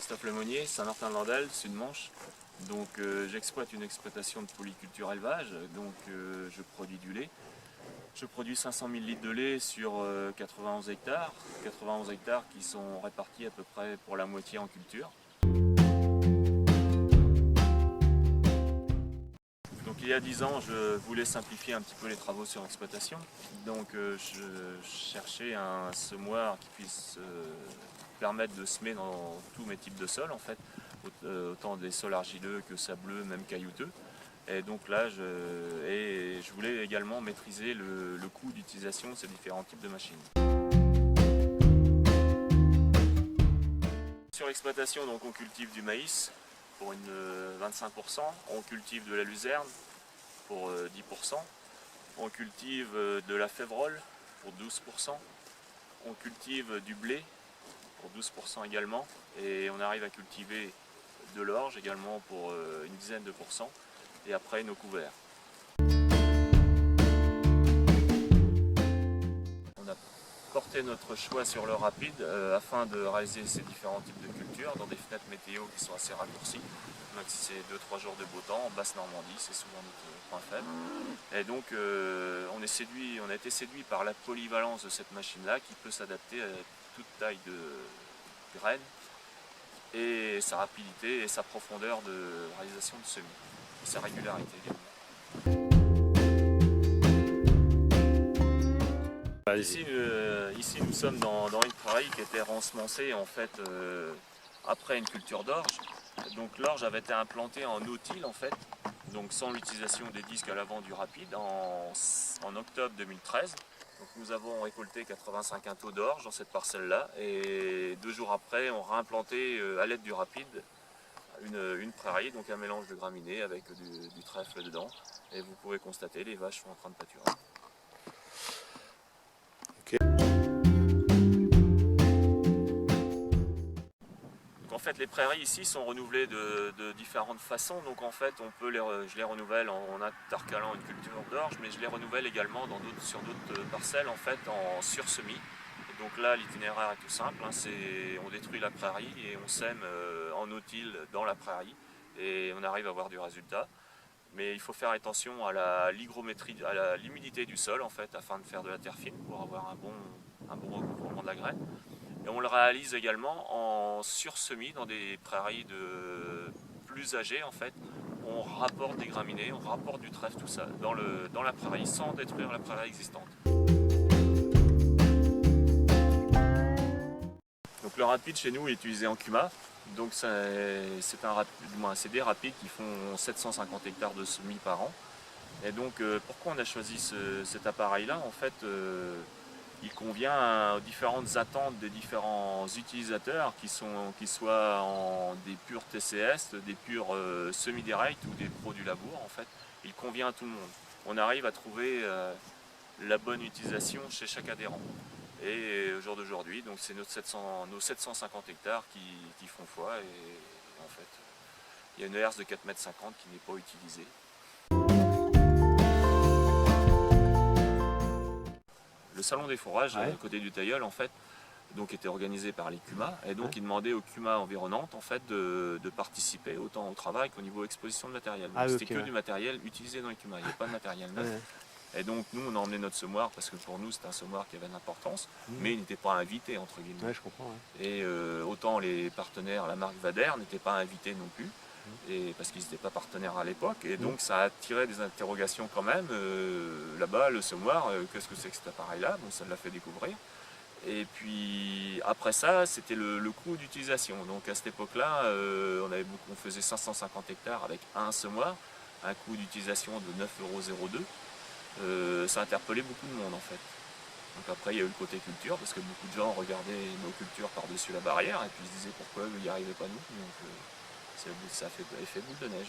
Christophe Lemonnier, Saint-Martin-de-Landelle, Sud-Manche. Donc j'exploite une exploitation de polyculture élevage, donc je produis du lait. Je produis 500 000 litres de lait sur 91 hectares. 91 hectares qui sont répartis à peu près pour la moitié en culture. Donc il y a 10 ans, je voulais simplifier un petit peu les travaux sur l'exploitation. Donc je cherchais un semoir qui puisse permettre de semer dans tous mes types de sols en fait, autant des sols argileux que sableux, même caillouteux. Et donc là, je voulais également maîtriser le coût d'utilisation de ces différents types de machines. Sur l'exploitation, donc on cultive du maïs pour 25%, on cultive de la luzerne pour 10%, on cultive de la févrole pour 12%, on cultive du blé pour 12% également, et on arrive à cultiver de l'orge également pour une dizaine de pourcents, et après nos couverts. On a porté notre choix sur le rapide afin de réaliser ces différents types de cultures dans des fenêtres météo qui sont assez raccourcies. Donc si c'est 2-3 jours de beau temps, en basse Normandie, c'est souvent notre point faible. Et donc on a été séduit par la polyvalence de cette machine-là qui peut s'adapter à toute taille de graines, et sa rapidité et sa profondeur de réalisation de semis, et sa régularité également. Ici nous sommes dans une prairie qui était ensemencée en fait après une culture d'orge. Donc l'orge avait été implantée en no-till en fait, donc sans l'utilisation des disques à l'avant du rapide en octobre 2013. Donc nous avons récolté 85 quintaux d'orge dans cette parcelle-là, et 2 jours après on réimplanté à l'aide du rapide une prairie, donc un mélange de graminées avec du trèfle dedans, et vous pouvez constater les vaches sont en train de pâturer. En fait, les prairies ici sont renouvelées de différentes façons. Donc en fait, je les renouvelle en intercalant une culture d'orge, mais je les renouvelle également sur d'autres parcelles en fait en sursemis. Et donc là, l'itinéraire est tout simple. On détruit la prairie et on sème en no-till dans la prairie, et on arrive à avoir du résultat. Mais il faut faire attention à l'hygrométrie, à l'humidité du sol en fait, afin de faire de la terre fine pour avoir un bon recouvrement de la graine. Et on le réalise également en sursemis dans des prairies plus âgées en fait. On rapporte des graminées, on rapporte du trèfle, tout ça, dans la prairie sans détruire la prairie existante. Donc le rapide chez nous est utilisé en CUMA. Donc c'est des rapides qui font 750 hectares de semis par an. Et donc pourquoi on a choisi cet appareil-là? En fait, il convient aux différentes attentes des différents utilisateurs, qui soient en des purs TCS, des purs semi-direct ou des pros du labour. En fait, il convient à tout le monde. On arrive à trouver la bonne utilisation chez chaque adhérent. Et au jour d'aujourd'hui, donc c'est nos 750 hectares qui font foi, et en fait, il y a une herse de 4,50 m qui n'est pas utilisée. Le salon des fourrages, à côté du Tilleul, en fait, donc était organisé par les CUMA, et donc il demandait aux CUMA environnantes en fait de participer autant au travail qu'au niveau exposition de matériel. C'était que du matériel utilisé dans les CUMA, il n'y avait pas de matériel neuf. Et donc nous on a emmené notre semoir parce que pour nous c'était un semoir qui avait de l'importance, mais il n'était pas invité entre guillemets. Ouais, je comprends. Et autant les partenaires, la marque Vader n'était pas invités non plus, et parce qu'ils n'étaient pas partenaires à l'époque, et donc ça a attiré des interrogations quand même. Là-bas, le semoir, qu'est-ce que c'est que cet appareil-là? Bon, ça l'a fait découvrir. Et puis après ça, c'était le coût d'utilisation. Donc à cette époque-là, on faisait 550 hectares avec un semoir, un coût d'utilisation de 9,02 €. Ça interpellait beaucoup de monde en fait. Donc après il y a eu le côté culture, parce que beaucoup de gens regardaient nos cultures par-dessus la barrière et puis se disaient pourquoi eux n'y arrivaient pas nous. Donc ça a fait effet boule de neige.